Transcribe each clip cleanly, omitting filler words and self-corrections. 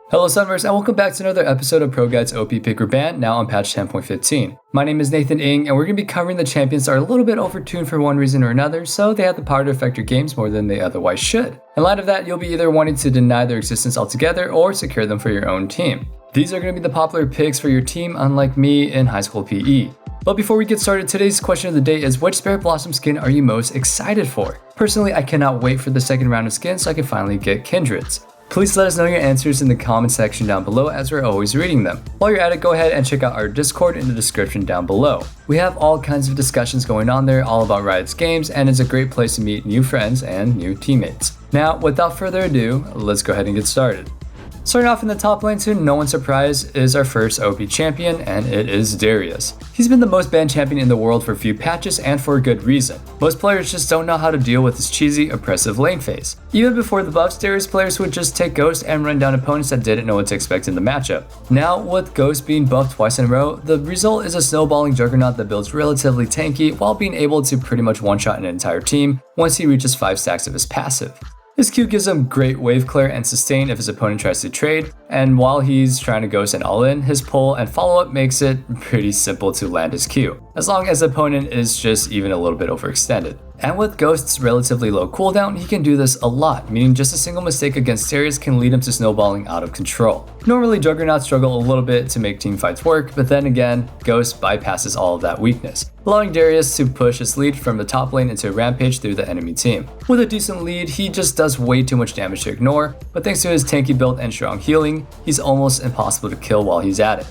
Hello Sunverse and welcome back to another episode of ProGuides OP Picker Band, now on patch 10.15. My name is Nathan Ng and we're going to be covering the champions that are a little bit overtuned for one reason or another, so they have the power to affect your games more than they otherwise should. In light of that, you'll be either wanting to deny their existence altogether or secure them for your own team. These are going to be the popular picks for your team, unlike me in high school PE. But before we get started, today's question of the day is, which Spirit Blossom skin are you most excited for? Personally, I cannot wait for the second round of skins so I can finally get Kindreds. Please let us know your answers in the comment section down below, as we're always reading them. While you're at it, go ahead and check out our Discord in the description down below. We have all kinds of discussions going on there all about Riot's games, and it's a great place to meet new friends and new teammates. Now, without further ado, let's go ahead and get started. Starting off in the top lane, to no one's surprise, is our first OP champion, and it is Darius. He's been the most banned champion in the world for a few patches, and for a good reason. Most players just don't know how to deal with his cheesy, oppressive lane phase. Even before the buffs, Darius players would just take Ghost and run down opponents that didn't know what to expect in the matchup. Now, with Ghost being buffed twice in a row, the result is a snowballing juggernaut that builds relatively tanky while being able to pretty much one-shot an entire team once he reaches 5 stacks of his passive. His Q gives him great wave clear and sustain if his opponent tries to trade, and while he's trying to ghost and all in, his pull and follow-up makes it pretty simple to land his Q, as long as the opponent is just even a little bit overextended. And with Ghost's relatively low cooldown, he can do this a lot, meaning just a single mistake against Darius can lead him to snowballing out of control. Normally, Juggernauts struggle a little bit to make teamfights work, but then again, Ghost bypasses all of that weakness, allowing Darius to push his lead from the top lane into a rampage through the enemy team. With a decent lead, he just does way too much damage to ignore, but thanks to his tanky build and strong healing, he's almost impossible to kill while he's at it.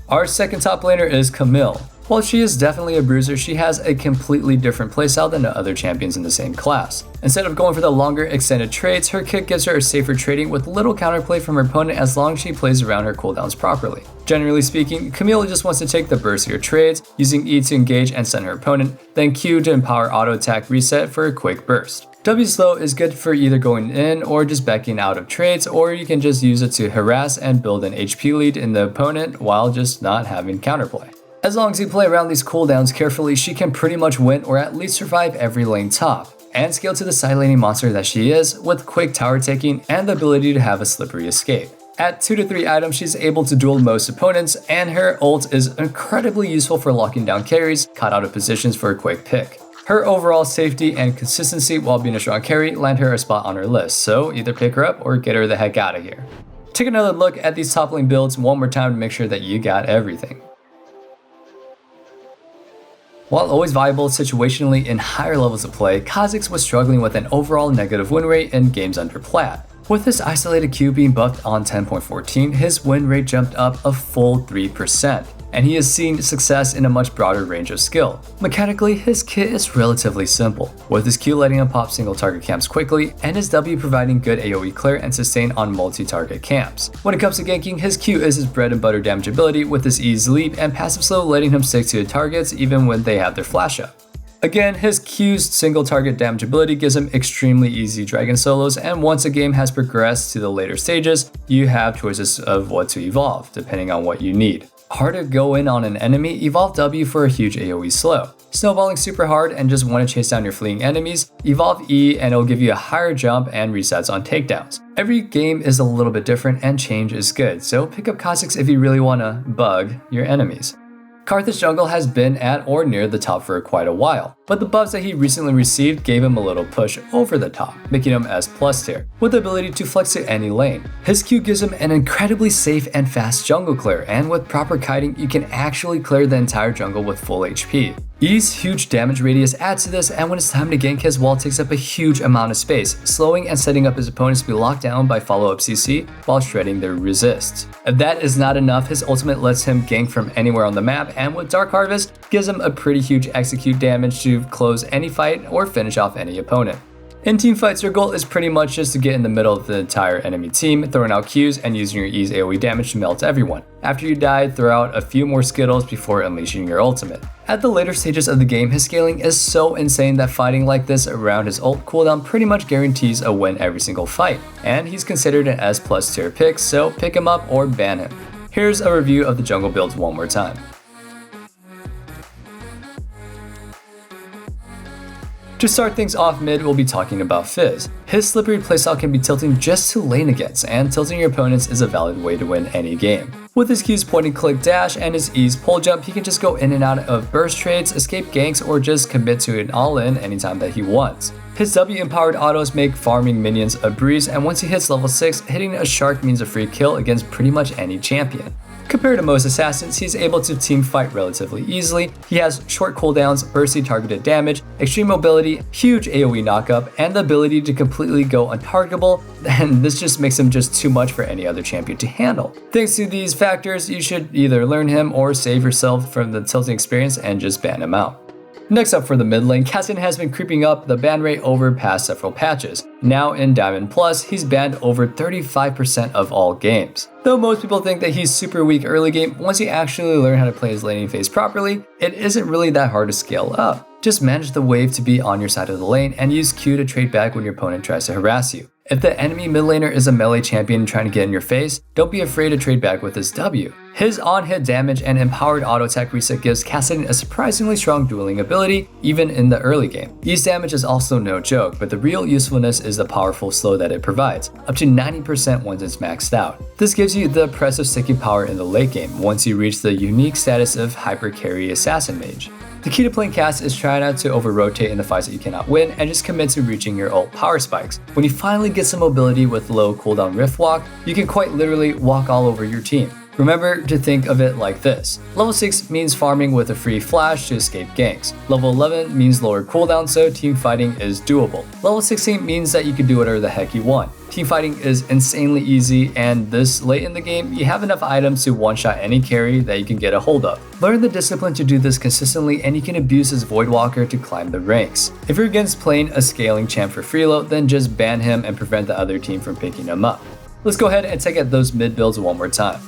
Our second top laner is Camille. While she is definitely a bruiser, she has a completely different playstyle than the other champions in the same class. Instead of going for the longer extended trades, her kit gives her a safer trading with little counterplay from her opponent as long as she plays around her cooldowns properly. Generally speaking, Camille just wants to take the burstier trades, using E to engage and stun her opponent, then Q to empower auto attack reset for a quick burst. W slow is good for either going in or just backing out of trades, or you can just use it to harass and build an HP lead in the opponent while just not having counterplay. As long as you play around these cooldowns carefully, she can pretty much win or at least survive every lane top, and scale to the side laning monster that she is with quick tower taking and the ability to have a slippery escape. At 2 to 3 items, she's able to duel most opponents, and her ult is incredibly useful for locking down carries caught out of positions for a quick pick. Her overall safety and consistency while being a strong carry land her a spot on her list, so either pick her up or get her the heck out of here. Take another look at these top lane builds one more time to make sure that you got everything. While always viable situationally in higher levels of play, Kha'zix was struggling with an overall negative win rate in games under plat. With this isolated Q being buffed on 10.14, his win rate jumped up a full 3%, and he has seen success in a much broader range of skill. Mechanically, his kit is relatively simple, with his Q letting him pop single target camps quickly, and his W providing good AoE clear and sustain on multi-target camps. When it comes to ganking, his Q is his bread and butter damage ability, with his E's leap and passive slow letting him stick to targets even when they have their flash up. Again, his Q's single target damage ability gives him extremely easy dragon solos, and once a game has progressed to the later stages, you have choices of what to evolve, depending on what you need. Hard to go in on an enemy, evolve W for a huge AoE slow. Snowballing super hard and just want to chase down your fleeing enemies, evolve E and it'll give you a higher jump and resets on takedowns. Every game is a little bit different and change is good, so pick up Kha'zix if you really want to bug your enemies. Karthus Jungle has been at or near the top for quite a while, but the buffs that he recently received gave him a little push over the top, making him S+ tier, with the ability to flex to any lane. His Q gives him an incredibly safe and fast jungle clear, and with proper kiting, you can actually clear the entire jungle with full HP. E's huge damage radius adds to this, and when it's time to gank, his wall takes up a huge amount of space, slowing and setting up his opponents to be locked down by follow-up CC while shredding their resists. If that is not enough, his ultimate lets him gank from anywhere on the map, and with Dark Harvest, gives him a pretty huge execute damage to close any fight or finish off any opponent. In teamfights, your goal is pretty much just to get in the middle of the entire enemy team, throwing out Qs and using your E's AoE damage to melt everyone. After you die, throw out a few more Skittles before unleashing your ultimate. At the later stages of the game, his scaling is so insane that fighting like this around his ult cooldown pretty much guarantees a win every single fight, and he's considered an S+ tier pick, so pick him up or ban him. Here's a review of the jungle builds one more time. To start things off mid, we'll be talking about Fizz. His slippery playstyle can be tilting just to lane against, and tilting your opponents is a valid way to win any game. With his Q's point and click dash and his E's pull jump, he can just go in and out of burst trades, escape ganks, or just commit to an all-in anytime that he wants. His W-empowered autos make farming minions a breeze, and once he hits level 6, hitting a shark means a free kill against pretty much any champion. Compared to most assassins, he's able to team fight relatively easily. He has short cooldowns, bursty targeted damage, extreme mobility, huge AoE knockup, and the ability to completely go untargetable, and this just makes him just too much for any other champion to handle. Thanks to these factors, you should either learn him or save yourself from the tilting experience and just ban him out. Next up for the mid lane, Kha'zix has been creeping up the ban rate over past several patches. Now in Diamond Plus, he's banned over 35% of all games. Though most people think that he's super weak early game, once you actually learn how to play his laning phase properly, it isn't really that hard to scale up. Just manage the wave to be on your side of the lane and use Q to trade back when your opponent tries to harass you. If the enemy mid laner is a melee champion trying to get in your face, don't be afraid to trade back with his W. His on-hit damage and empowered auto attack reset gives Kha'zix a surprisingly strong dueling ability, even in the early game. Ease damage is also no joke, but the real usefulness is the powerful slow that it provides, up to 90% once it's maxed out. This gives you the impressive sticking power in the late game once you reach the unique status of hyper carry assassin mage. The key to playing Kha'zix is try not to over-rotate in the fights that you cannot win and just commit to reaching your ult power spikes. When you finally get some mobility with low cooldown Rift Walk, you can quite literally walk all over your team. Remember to think of it like this. Level 6 means farming with a free flash to escape ganks. Level 11 means lower cooldown so team fighting is doable. Level 16 means that you can do whatever the heck you want. Team fighting is insanely easy, and this late in the game, you have enough items to one-shot any carry that you can get a hold of. Learn the discipline to do this consistently, and you can abuse his Voidwalker to climb the ranks. If you're against playing a scaling champ for freeload, then just ban him and prevent the other team from picking him up. Let's go ahead and check out those mid builds one more time.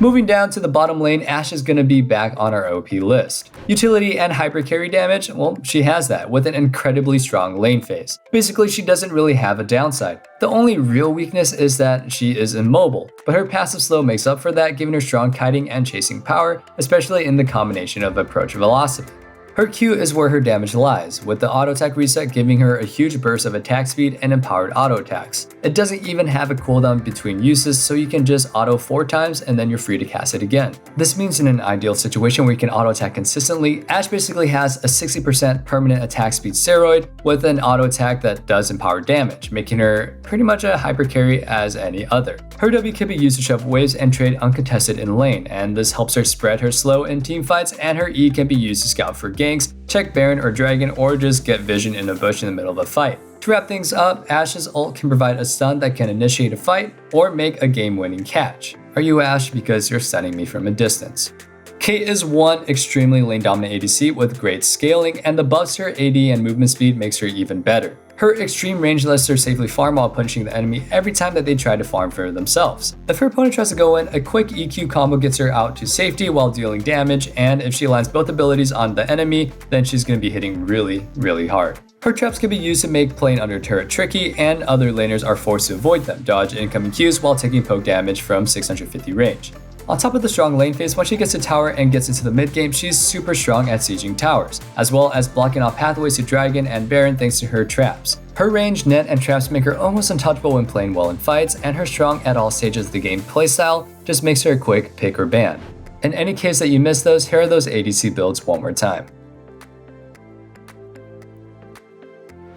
Moving down to the bottom lane, Ashe is going to be back on our OP list. Utility and hyper carry damage, well, she has that with an incredibly strong lane phase. Basically, she doesn't really have a downside. The only real weakness is that she is immobile, but her passive slow makes up for that, giving her strong kiting and chasing power, especially in the combination of approach velocity. Her Q is where her damage lies, with the auto attack reset giving her a huge burst of attack speed and empowered auto attacks. It doesn't even have a cooldown between uses, so you can just auto 4 times and then you're free to cast it again. This means in an ideal situation where you can auto attack consistently, Ashe basically has a 60% permanent attack speed steroid with an auto attack that does empowered damage, making her pretty much a hyper carry as any other. Her W can be used to shove waves and trade uncontested in lane, and this helps her spread her slow in team fights, and her E can be used to scout for ganks, check Baron or Dragon, or just get vision in a bush in the middle of a fight. To wrap things up, Ashe's ult can provide a stun that can initiate a fight or make a game-winning catch. Are you Ashe? Because you're stunning me from a distance. Kate is one extremely lane-dominant ADC with great scaling, and the buffs to her AD and movement speed makes her even better. Her extreme range lets her safely farm while punishing the enemy every time that they try to farm for themselves. If her opponent tries to go in, a quick EQ combo gets her out to safety while dealing damage, and if she lands both abilities on the enemy, then she's going to be hitting really hard. Her traps can be used to make playing under turret tricky, and other laners are forced to avoid them, dodge incoming Qs while taking poke damage from 650 range. On top of the strong lane phase, once she gets to tower and gets into the mid game, she's super strong at sieging towers, as well as blocking off pathways to Dragon and Baron thanks to her traps. Her range, net, and traps make her almost untouchable when playing well in fights, and her strong at all stages of the game playstyle just makes her a quick pick or ban. In any case that you missed those, here are those ADC builds one more time.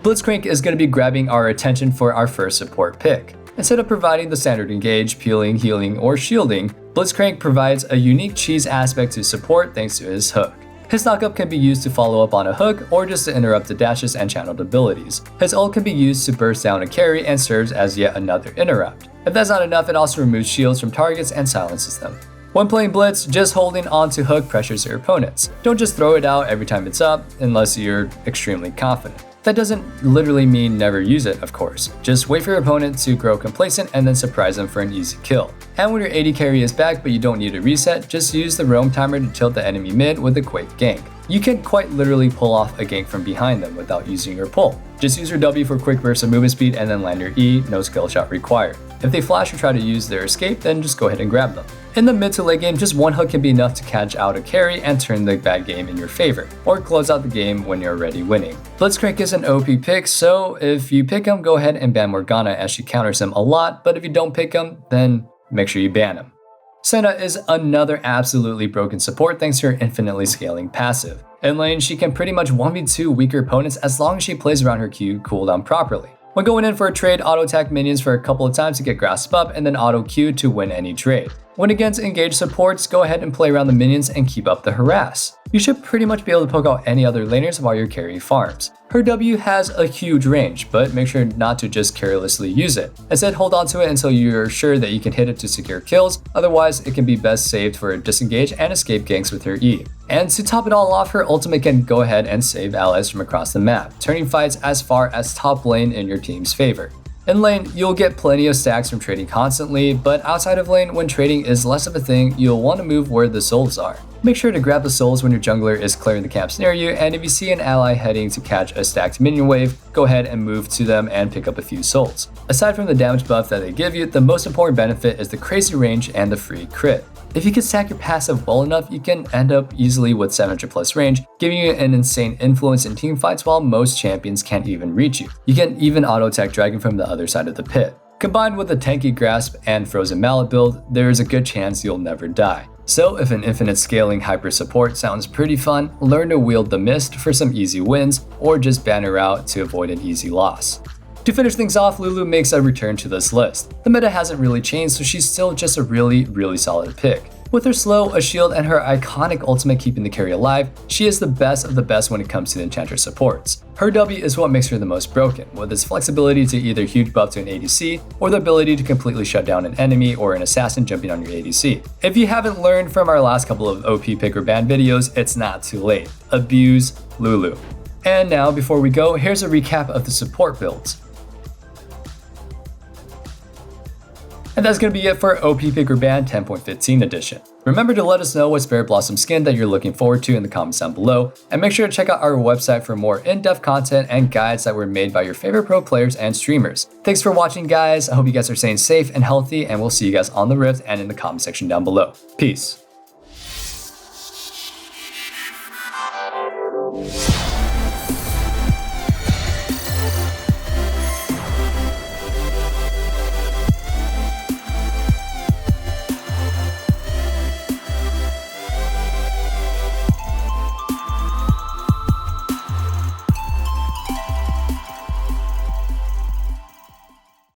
Blitzcrank is going to be grabbing our attention for our first support pick. Instead of providing the standard engage, peeling, healing, or shielding, Blitzcrank provides a unique cheese aspect to support thanks to his hook. His knockup can be used to follow up on a hook or just to interrupt the dashes and channeled abilities. His ult can be used to burst down a carry and serves as yet another interrupt. If that's not enough, it also removes shields from targets and silences them. When playing Blitz, just holding on to hook pressures your opponents. Don't just throw it out every time it's up, unless you're extremely confident. That doesn't literally mean never use it, of course. Just wait for your opponent to grow complacent and then surprise them for an easy kill. And when your AD carry is back but you don't need a reset, just use the roam timer to tilt the enemy mid with a quick gank. You can quite literally pull off a gank from behind them without using your pull. Just use your W for quick burst of movement speed and then land your E, no skill shot required. If they flash or try to use their escape, then just go ahead and grab them. In the mid to late game, just one hook can be enough to catch out a carry and turn the bad game in your favor, or close out the game when you're already winning. Blitzcrank is an OP pick, so if you pick him, go ahead and ban Morgana as she counters him a lot, but if you don't pick him, then make sure you ban him. Senna is another absolutely broken support thanks to her infinitely scaling passive. In lane, she can pretty much 1v2 weaker opponents as long as she plays around her Q cooldown properly. When going in for a trade, auto attack minions for a couple of times to get grasp up and then auto Q to win any trade. When against engaged supports, go ahead and play around the minions and keep up the harass. You should pretty much be able to poke out any other laners while your carry farms. Her W has a huge range, but make sure not to just carelessly use it. Instead, hold on to it until you're sure that you can hit it to secure kills, otherwise it can be best saved for disengage and escape ganks with her E. And to top it all off, her ultimate can go ahead and save allies from across the map, turning fights as far as top lane in your team's favor. In lane, you'll get plenty of stacks from trading constantly, but outside of lane, when trading is less of a thing, you'll want to move where the souls are. Make sure to grab the souls when your jungler is clearing the camps near you, and if you see an ally heading to catch a stacked minion wave, go ahead and move to them and pick up a few souls. Aside from the damage buff that they give you, the most important benefit is the crazy range and the free crit. If you can stack your passive well enough, you can end up easily with 700 plus range, giving you an insane influence in team fights while most champions can't even reach you. You can even auto attack Dragon from the other side of the pit. Combined with a tanky grasp and frozen mallet build, there is a good chance you'll never die. So if an infinite scaling hyper support sounds pretty fun, learn to wield the mist for some easy wins, or just ban her out to avoid an easy loss. To finish things off, Lulu makes a return to this list. The meta hasn't really changed, so she's still just a really solid pick. With her slow, a shield, and her iconic ultimate keeping the carry alive, she is the best of the best when it comes to the enchanter supports. Her W is what makes her the most broken, with its flexibility to either huge buff to an ADC, or the ability to completely shut down an enemy or an assassin jumping on your ADC. If you haven't learned from our last couple of OP pick or ban videos, it's not too late. Abuse Lulu. And now, before we go, here's a recap of the support builds. And that's going to be it for OP Pick or Ban 10.15 edition. Remember to let us know what Spirit Blossom skin that you're looking forward to in the comments down below, and make sure to check out our website for more in-depth content and guides that were made by your favorite pro players and streamers. Thanks for watching, guys. I hope you guys are staying safe and healthy, and we'll see you guys on the Rift and in the comment section down below. Peace.